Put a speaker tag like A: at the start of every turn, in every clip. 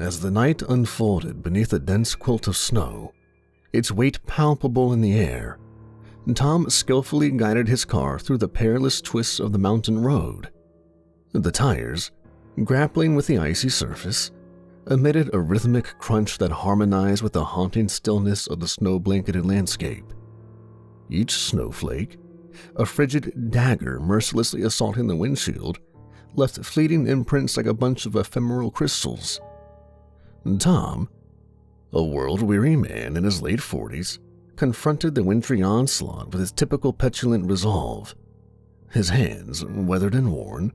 A: As the night unfolded beneath a dense quilt of snow, its weight palpable in the air, Tom skillfully guided his car through the perilous twists of the mountain road. The tires, grappling with the icy surface, emitted a rhythmic crunch that harmonized with the haunting stillness of the snow-blanketed landscape. Each snowflake, a frigid dagger mercilessly assaulting the windshield, left fleeting imprints like a bunch of ephemeral crystals. Tom, a world-weary man in his late 40s, confronted the wintry onslaught with his typical petulant resolve. His hands, weathered and worn,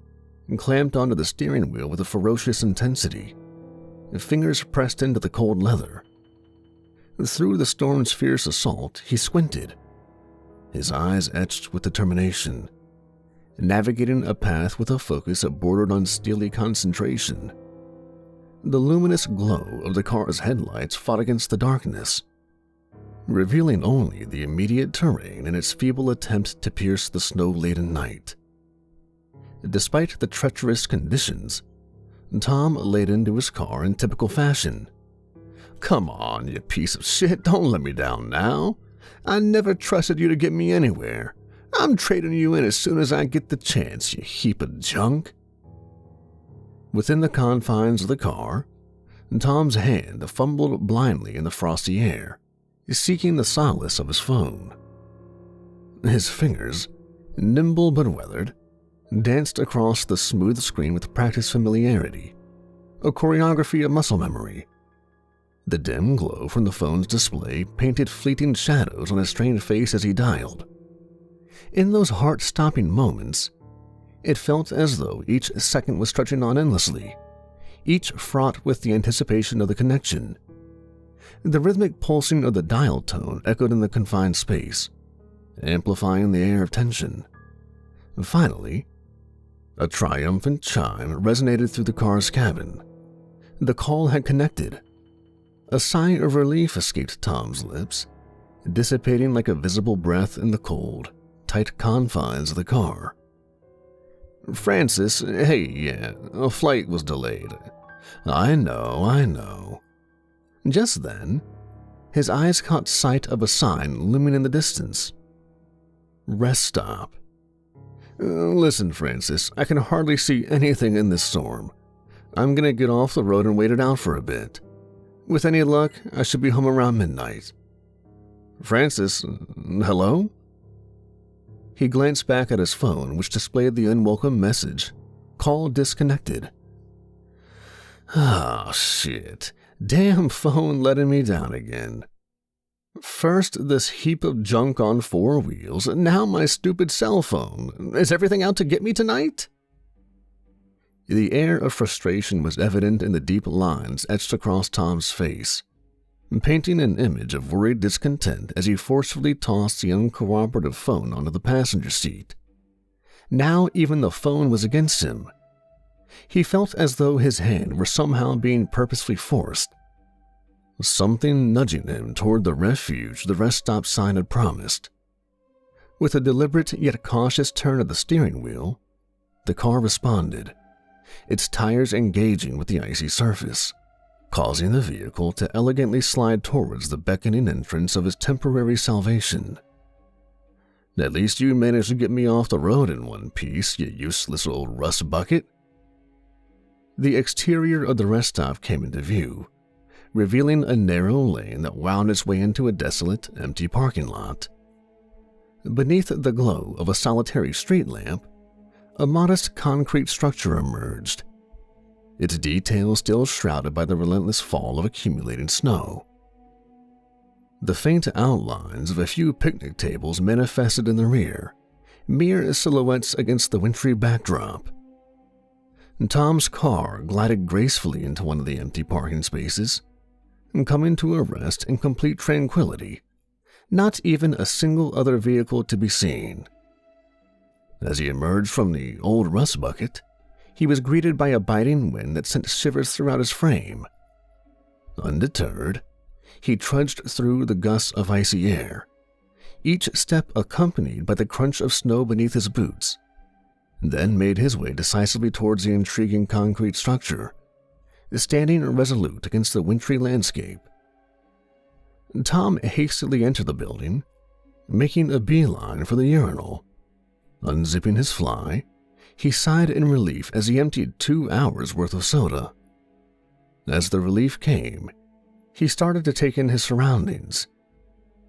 A: clamped onto the steering wheel with a ferocious intensity. Fingers pressed into the cold leather. Through the storm's fierce assault, he squinted, his eyes etched with determination, navigating a path with a focus that bordered on steely concentration. The luminous glow of the car's headlights fought against the darkness, revealing only the immediate terrain in its feeble attempt to pierce the snow-laden night. Despite the treacherous conditions, Tom laid into his car in typical fashion. "Come on, you piece of shit, don't let me down now. I never trusted you to get me anywhere. I'm trading you in as soon as I get the chance, you heap of junk." Within the confines of the car, Tom's hand fumbled blindly in the frosty air, seeking the solace of his phone. His fingers, nimble but weathered, danced across the smooth screen with practiced familiarity, a choreography of muscle memory. The dim glow from the phone's display painted fleeting shadows on his strained face as he dialed. In those heart-stopping moments, it felt as though each second was stretching on endlessly, each fraught with the anticipation of the connection. The rhythmic pulsing of the dial tone echoed in the confined space, amplifying the air of tension. Finally, a triumphant chime resonated through the car's cabin. The call had connected. A sigh of relief escaped Tom's lips, dissipating like a visible breath in the cold, tight confines of the car. "Francis, hey, yeah, a flight was delayed. I know. Just then, his eyes caught sight of a sign looming in the distance. "Rest stop." "Listen, Francis, I can hardly see anything in this storm. I'm gonna get off the road and wait it out for a bit. With any luck, I should be home around midnight." "Francis, hello?" He glanced back at his phone, which displayed the unwelcome message, "Call disconnected." Oh, shit. Damn phone letting me down again. First this heap of junk on four wheels, and now my stupid cell phone. Is everything out to get me tonight? The air of frustration was evident in the deep lines etched across Tom's face, painting an image of worried discontent as he forcefully tossed the uncooperative phone onto the passenger seat. Now even the phone was against him. He felt as though his hand were somehow being purposefully forced, something nudging him toward the refuge the rest stop sign had promised. With a deliberate yet cautious turn of the steering wheel, the car responded, its tires engaging with the icy surface, causing the vehicle to elegantly slide towards the beckoning entrance of his temporary salvation. "At least you managed to get me off the road in one piece, you useless old rust bucket." The exterior of the rest stop came into view, revealing a narrow lane that wound its way into a desolate, empty parking lot. Beneath the glow of a solitary street lamp, a modest concrete structure emerged, its details still shrouded by the relentless fall of accumulating snow. The faint outlines of a few picnic tables manifested in the rear, mere silhouettes against the wintry backdrop. Tom's car glided gracefully into one of the empty parking spaces, coming to a rest in complete tranquility, not even a single other vehicle to be seen. As he emerged from the old rust bucket, he was greeted by a biting wind that sent shivers throughout his frame. Undeterred, he trudged through the gusts of icy air, each step accompanied by the crunch of snow beneath his boots, then made his way decisively towards the intriguing concrete structure, standing resolute against the wintry landscape. Tom hastily entered the building, making a beeline for the urinal. Unzipping his fly, he sighed in relief as he emptied 2 hours' worth of soda. As the relief came, he started to take in his surroundings.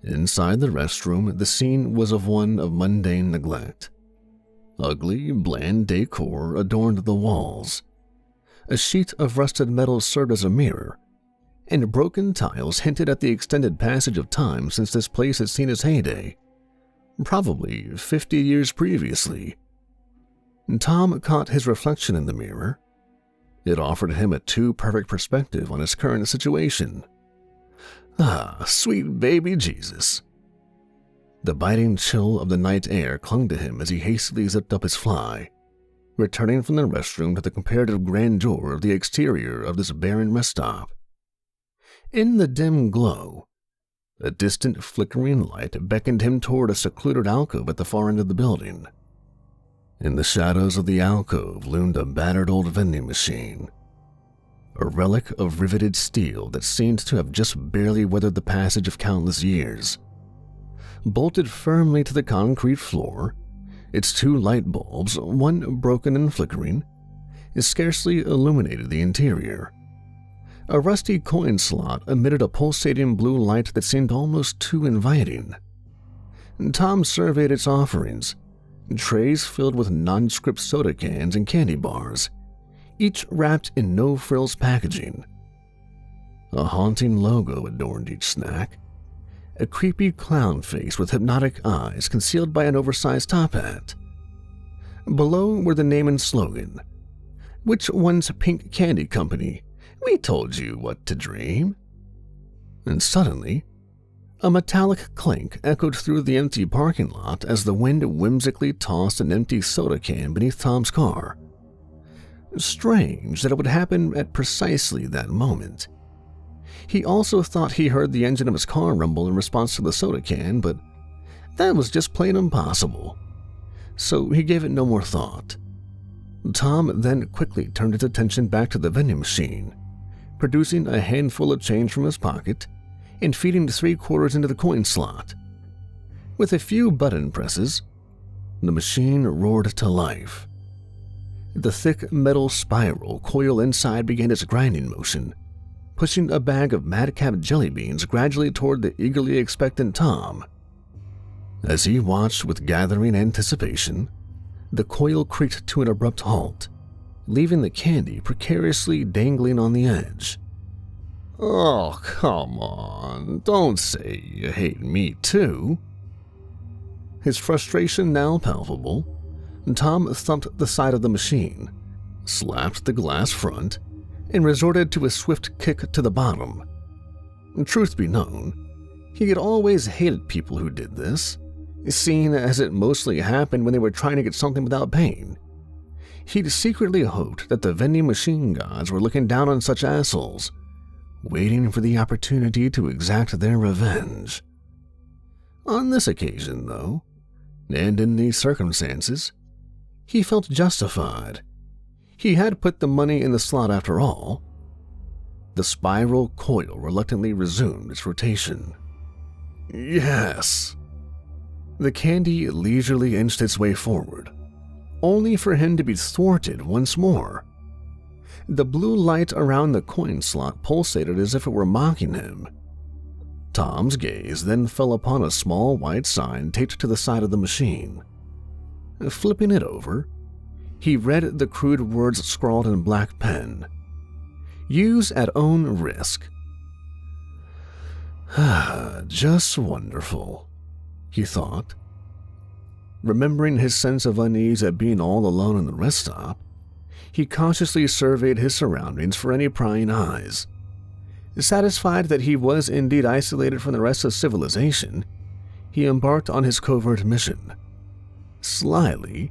A: Inside the restroom, the scene was one of mundane neglect. Ugly, bland decor adorned the walls. A sheet of rusted metal served as a mirror, and broken tiles hinted at the extended passage of time since this place had seen its heyday, probably 50 years previously. Tom caught his reflection in the mirror. It offered him a too-perfect perspective on his current situation. Ah, sweet baby Jesus. The biting chill of the night air clung to him as he hastily zipped up his fly, returning from the restroom to the comparative grandeur of the exterior of this barren rest stop. In the dim glow, a distant flickering light beckoned him toward a secluded alcove at the far end of the building. In the shadows of the alcove loomed a battered old vending machine, a relic of riveted steel that seemed to have just barely weathered the passage of countless years. Bolted firmly to the concrete floor, its 2 light bulbs, one broken and flickering, scarcely illuminated the interior. A rusty coin slot emitted a pulsating blue light that seemed almost too inviting. Tom surveyed its offerings, trays filled with nondescript soda cans and candy bars, each wrapped in no-frills packaging. A haunting logo adorned each snack, a creepy clown face with hypnotic eyes concealed by an oversized top hat. Below were the name and slogan, "Which one's Pink Candy Company? We told you what to dream." And suddenly, a metallic clink echoed through the empty parking lot as the wind whimsically tossed an empty soda can beneath Tom's car. Strange that it would happen at precisely that moment. He also thought he heard the engine of his car rumble in response to the soda can, but that was just plain impossible. So he gave it no more thought. Tom then quickly turned his attention back to the vending machine, producing a handful of change from his pocket and feeding 3 quarters into the coin slot. With a few button presses, the machine roared to life. The thick metal spiral coil inside began its grinding motion, pushing a bag of madcap jelly beans gradually toward the eagerly expectant Tom. As he watched with gathering anticipation, the coil creaked to an abrupt halt, leaving the candy precariously dangling on the edge. "Oh, come on, don't say you hate me too." His frustration now palpable, Tom thumped the side of the machine, slapped the glass front, and resorted to a swift kick to the bottom. Truth be known, he had always hated people who did this, seeing as it mostly happened when they were trying to get something without pain. He'd secretly hoped that the vending machine gods were looking down on such assholes, waiting for the opportunity to exact their revenge. On this occasion, though, and in these circumstances, he felt justified. He had put the money in the slot after all. The spiral coil reluctantly resumed its rotation. Yes. The candy leisurely inched its way forward, only for him to be thwarted once more. The blue light around the coin slot pulsated as if it were mocking him. Tom's gaze then fell upon a small white sign taped to the side of the machine. Flipping it over, he read the crude words scrawled in black pen. "Use at own risk." Just wonderful, he thought. Remembering his sense of unease at being all alone in the rest stop, he cautiously surveyed his surroundings for any prying eyes. Satisfied that he was indeed isolated from the rest of civilization, he embarked on his covert mission. Slyly,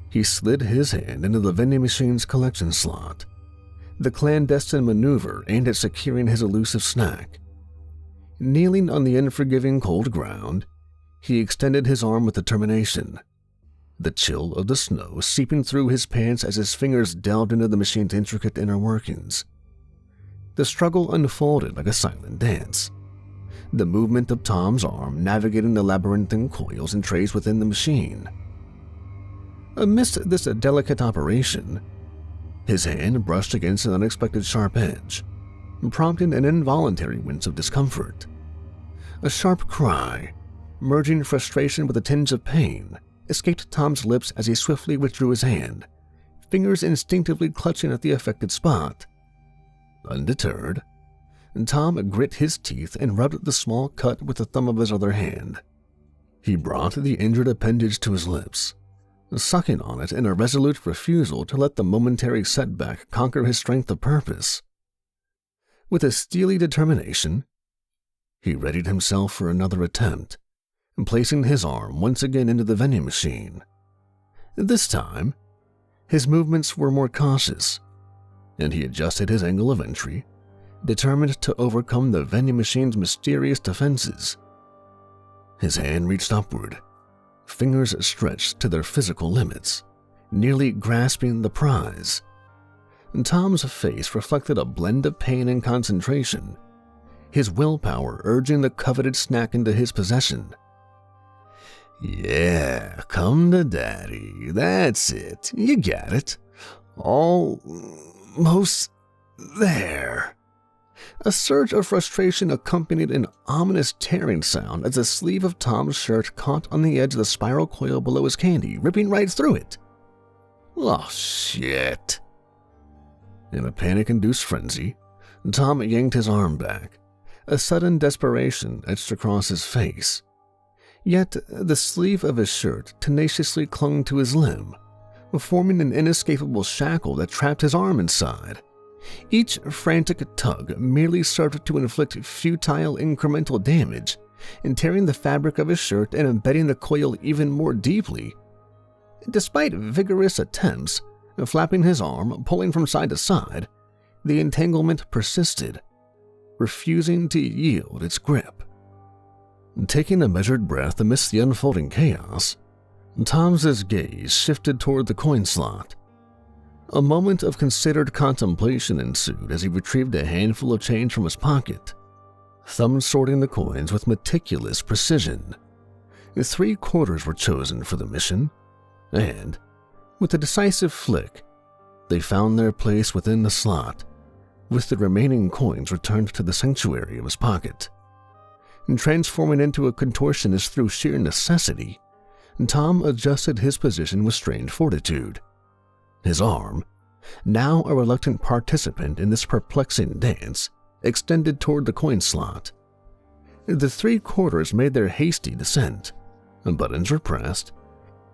A: he slid his hand into the vending machine's collection slot, the clandestine maneuver aimed at securing his elusive snack. Kneeling on the unforgiving cold ground, he extended his arm with determination, the chill of the snow seeping through his pants as his fingers delved into the machine's intricate inner workings. The struggle unfolded like a silent dance. The movement of Tom's arm navigating the labyrinthine coils and trays within the machine. Amidst this delicate operation, his hand brushed against an unexpected sharp edge, prompting an involuntary wince of discomfort. A sharp cry, merging frustration with a tinge of pain, escaped Tom's lips as he swiftly withdrew his hand, fingers instinctively clutching at the affected spot. Undeterred, Tom grit his teeth and rubbed the small cut with the thumb of his other hand. He brought the injured appendage to his lips, sucking on it in a resolute refusal to let the momentary setback conquer his strength of purpose. With a steely determination, he readied himself for another attempt, placing his arm once again into the vending machine. This time, his movements were more cautious, and he adjusted his angle of entry, determined to overcome the vending machine's mysterious defenses. His hand reached upward, fingers stretched to their physical limits, nearly grasping the prize. Tom's face reflected a blend of pain and concentration, his willpower urging the coveted snack into his possession. "Yeah, come to Daddy. That's it. You got it. Almost there." A surge of frustration accompanied an ominous tearing sound as the sleeve of Tom's shirt caught on the edge of the spiral coil below his candy, ripping right through it. "Oh, shit." In a panic-induced frenzy, Tom yanked his arm back, a sudden desperation etched across his face. Yet the sleeve of his shirt tenaciously clung to his limb, forming an inescapable shackle that trapped his arm inside. Each frantic tug merely served to inflict futile incremental damage, in tearing the fabric of his shirt and embedding the coil even more deeply. Despite vigorous attempts, flapping his arm, pulling from side to side, the entanglement persisted, refusing to yield its grip. Taking a measured breath amidst the unfolding chaos, Tom's gaze shifted toward the coin slot. A moment of considered contemplation ensued as he retrieved a handful of change from his pocket, thumb sorting the coins with meticulous precision. 3 quarters were chosen for the mission, and, with a decisive flick, they found their place within the slot, with the remaining coins returned to the sanctuary of his pocket. Transforming into a contortionist through sheer necessity, Tom adjusted his position with strained fortitude. His arm, now a reluctant participant in this perplexing dance, extended toward the coin slot. The 3 quarters made their hasty descent, buttons were pressed,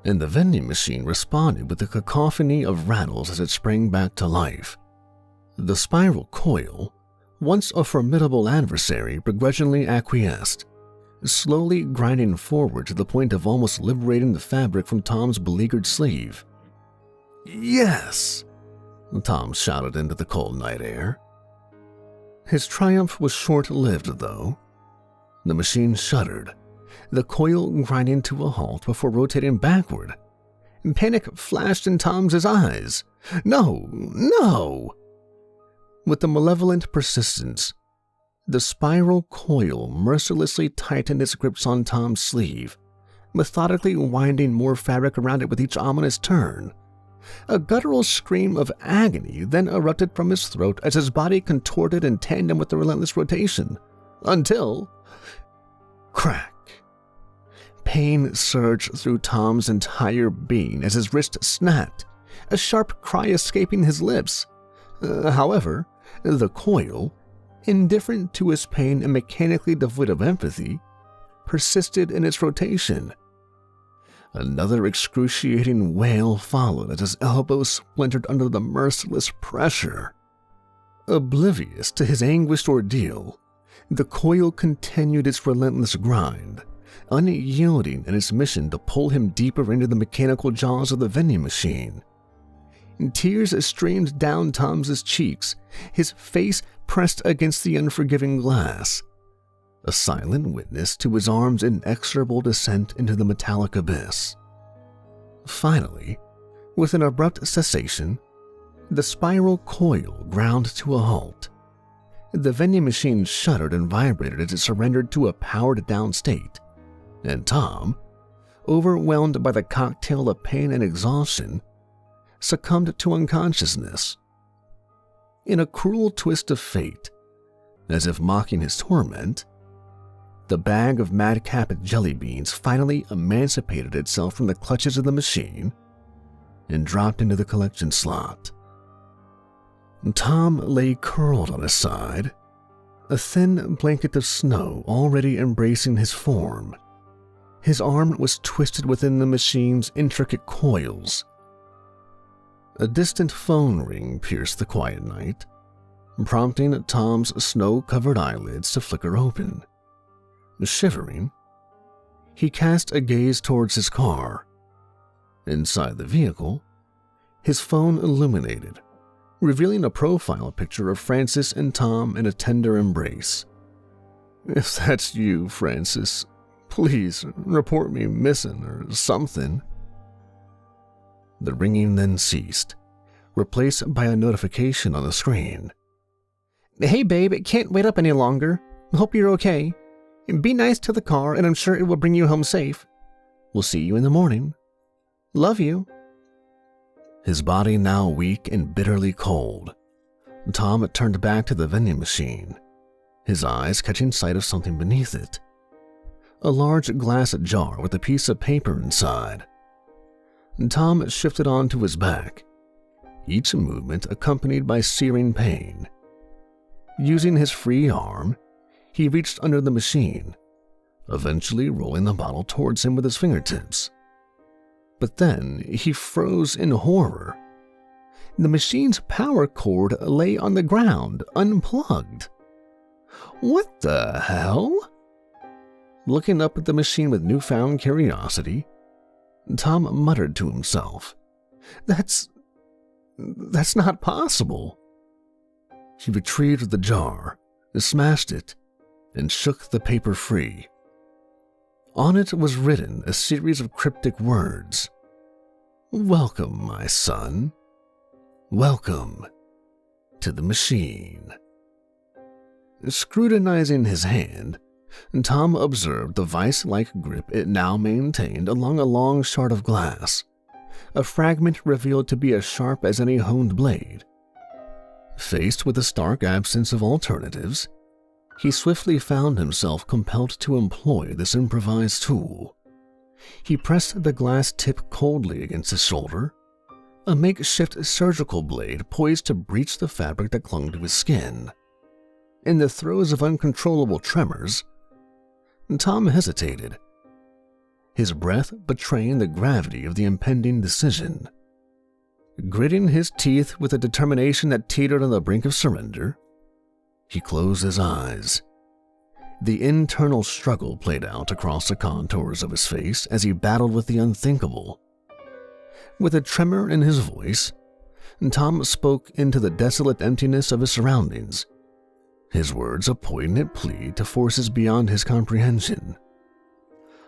A: and the vending machine responded with a cacophony of rattles as it sprang back to life. The spiral coil, once a formidable adversary, begrudgingly acquiesced, slowly grinding forward to the point of almost liberating the fabric from Tom's beleaguered sleeve. "Yes!" Tom shouted into the cold night air. His triumph was short-lived, though. The machine shuddered, the coil grinding to a halt before rotating backward. Panic flashed in Tom's eyes. "No! No!" With a malevolent persistence, the spiral coil mercilessly tightened its grips on Tom's sleeve, methodically winding more fabric around it with each ominous turn. A guttural scream of agony then erupted from his throat as his body contorted in tandem with the relentless rotation, until... crack! Pain surged through Tom's entire being as his wrist snapped, a sharp cry escaping his lips. However, the coil, indifferent to his pain and mechanically devoid of empathy, persisted in its rotation. Another excruciating wail followed as his elbows splintered under the merciless pressure. Oblivious to his anguished ordeal, the coil continued its relentless grind, unyielding in its mission to pull him deeper into the mechanical jaws of the vending machine. Tears streamed down Tom's cheeks, his face pressed against the unforgiving glass, a silent witness to his arm's inexorable descent into the metallic abyss. Finally, with an abrupt cessation, the spiral coil ground to a halt, The vending machine shuddered and vibrated as it surrendered to a powered-down state, and Tom, overwhelmed by the cocktail of pain and exhaustion, succumbed to unconsciousness. In a cruel twist of fate, as if mocking his torment, the bag of madcap jelly beans finally emancipated itself from the clutches of the machine and dropped into the collection slot. Tom lay curled on his side, a thin blanket of snow already embracing his form. His arm was twisted within the machine's intricate coils. A distant phone ring pierced the quiet night, prompting Tom's snow-covered eyelids to flicker open. Shivering, he cast a gaze towards his car. Inside the vehicle, his phone illuminated, revealing a profile picture of Francis and Tom in a tender embrace. "If that's you, Francis, please report me missing or something." The ringing then ceased, replaced by a notification on the screen. "Hey babe, it can't wait up any longer. Hope you're okay. Be nice to the car and I'm sure it will bring you home safe. We'll see you in the morning. Love you." His body now weak and bitterly cold, Tom turned back to the vending machine, his eyes catching sight of something beneath it. A large glass jar with a piece of paper inside. Tom shifted onto his back, each movement accompanied by searing pain. Using his free arm, he reached under the machine, eventually rolling the bottle towards him with his fingertips. But then he froze in horror. The machine's power cord lay on the ground, unplugged. What the hell? Looking up at the machine with newfound curiosity, Tom muttered to himself, That's not possible." He retrieved the jar, smashed it, and shook the paper free. On it was written a series of cryptic words. "Welcome, my son. Welcome to the machine." Scrutinizing his hand, Tom observed the vice-like grip it now maintained along a long shard of glass, a fragment revealed to be as sharp as any honed blade. Faced with a stark absence of alternatives, he swiftly found himself compelled to employ this improvised tool. He pressed the glass tip coldly against his shoulder, a makeshift surgical blade poised to breach the fabric that clung to his skin. In the throes of uncontrollable tremors, Tom hesitated, his breath betraying the gravity of the impending decision. Gritting his teeth with a determination that teetered on the brink of surrender, he closed his eyes. The internal struggle played out across the contours of his face as he battled with the unthinkable. With a tremor in his voice, Tom spoke into the desolate emptiness of his surroundings, his words a poignant plea to forces beyond his comprehension.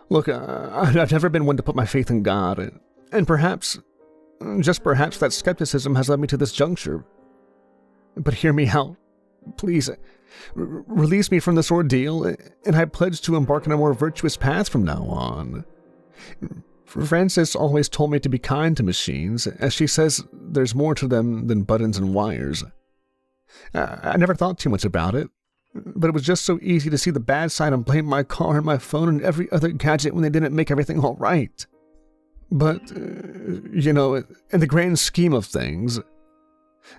A: "Look, I've never been one to put my faith in God, and perhaps, just perhaps, that skepticism has led me to this juncture. But hear me out. Please, release me from this ordeal, and I pledge to embark on a more virtuous path from now on. Frances always told me to be kind to machines, as she says there's more to them than buttons and wires. I never thought too much about it, but it was just so easy to see the bad side and blame my car and my phone and every other gadget when they didn't make everything all right. But, in the grand scheme of things,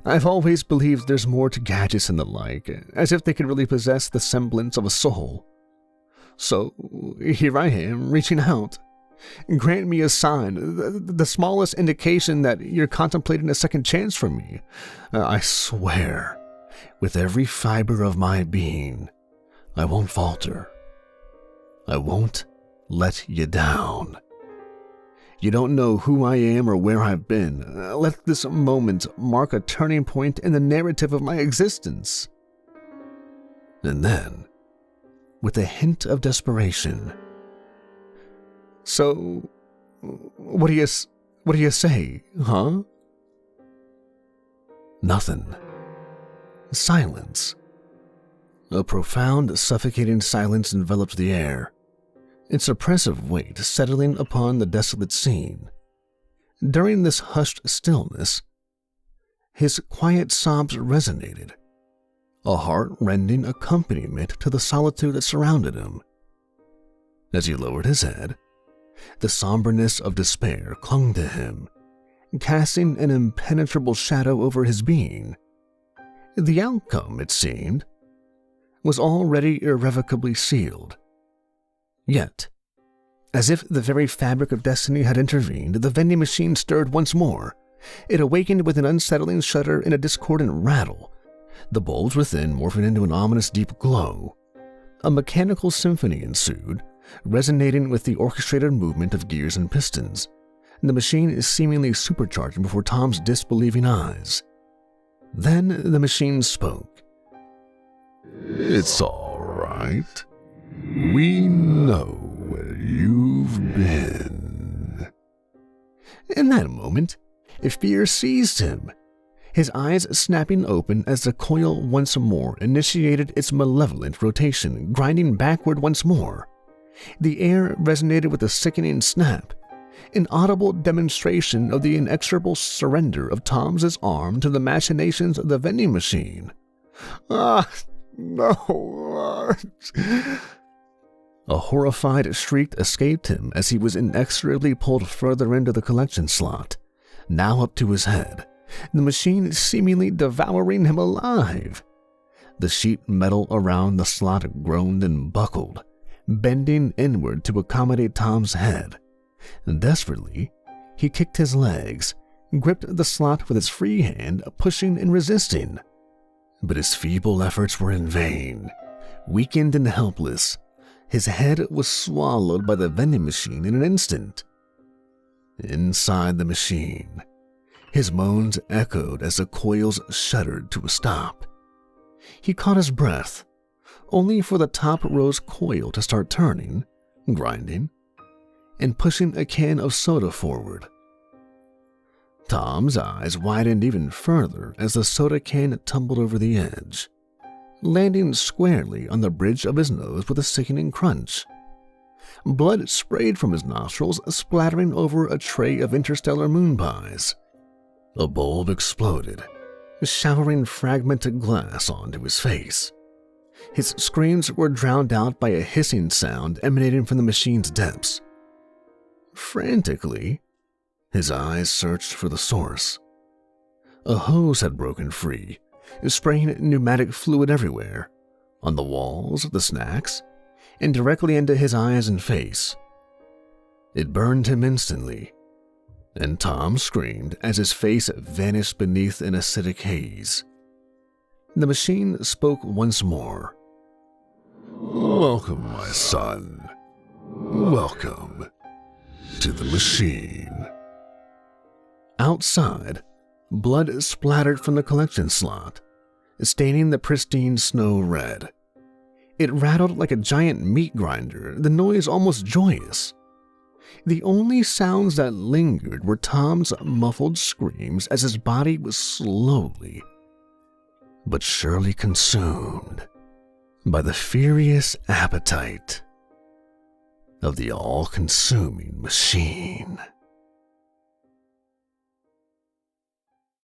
A: I've always believed there's more to gadgets and the like, as if they could really possess the semblance of a soul. So, here I am, reaching out. Grant me a sign, the smallest indication that you're contemplating a second chance for me. I swear, with every fiber of my being, I won't falter. I won't let you down. You don't know who I am or where I've been. Let this moment mark a turning point in the narrative of my existence." And then, with a hint of desperation, "So, what do you say, huh?" Nothing. Silence. A profound, suffocating silence enveloped the air, its oppressive weight settling upon the desolate scene. During this hushed stillness, his quiet sobs resonated, a heart-rending accompaniment to the solitude that surrounded him. As he lowered his head, the somberness of despair clung to him, casting an impenetrable shadow over his being. The outcome, it seemed, was already irrevocably sealed. Yet, as if the very fabric of destiny had intervened, the vending machine stirred once more. It awakened with an unsettling shudder and a discordant rattle, the bulbs within morphing into an ominous deep glow. A mechanical symphony ensued, resonating with the orchestrated movement of gears and pistons. The machine is seemingly supercharged before Tom's disbelieving eyes. Then the machine spoke.
B: "It's all right. We know where you've been."
A: In that moment, fear seized him, his eyes snapping open as the coil once more initiated its malevolent rotation, grinding backward once more. The air resonated with a sickening snap, an audible demonstration of the inexorable surrender of Tom's arm to the machinations of the vending machine.
B: No.
A: A horrified shriek escaped him as he was inexorably pulled further into the collection slot, now up to his head, the machine seemingly devouring him alive. The sheet metal around the slot groaned and buckled, bending inward to accommodate Tom's head. Desperately, he kicked his legs, gripped the slot with his free hand, pushing and resisting. But his feeble efforts were in vain. Weakened and helpless, his head was swallowed by the vending machine in an instant. Inside the machine, his moans echoed as the coils shuddered to a stop. He caught his breath, only for the top rose coil to start turning, grinding, and pushing a can of soda forward. Tom's eyes widened even further as the soda can tumbled over the edge, landing squarely on the bridge of his nose with a sickening crunch. Blood sprayed from his nostrils, splattering over a tray of interstellar moon pies. A bulb exploded, showering fragmented glass onto his face. His screams were drowned out by a hissing sound emanating from the machine's depths. Frantically, his eyes searched for the source. A hose had broken free, spraying pneumatic fluid everywhere, on the walls, the snacks, and directly into his eyes and face. It burned him instantly, and Tom screamed as his face vanished beneath an acidic haze. The machine spoke once more.
B: "Welcome, my son. Welcome to the machine."
A: Outside, blood splattered from the collection slot, staining the pristine snow red. It rattled like a giant meat grinder, the noise almost joyous. The only sounds that lingered were Tom's muffled screams as his body was slowly but surely consumed by the furious appetite of the all-consuming machine.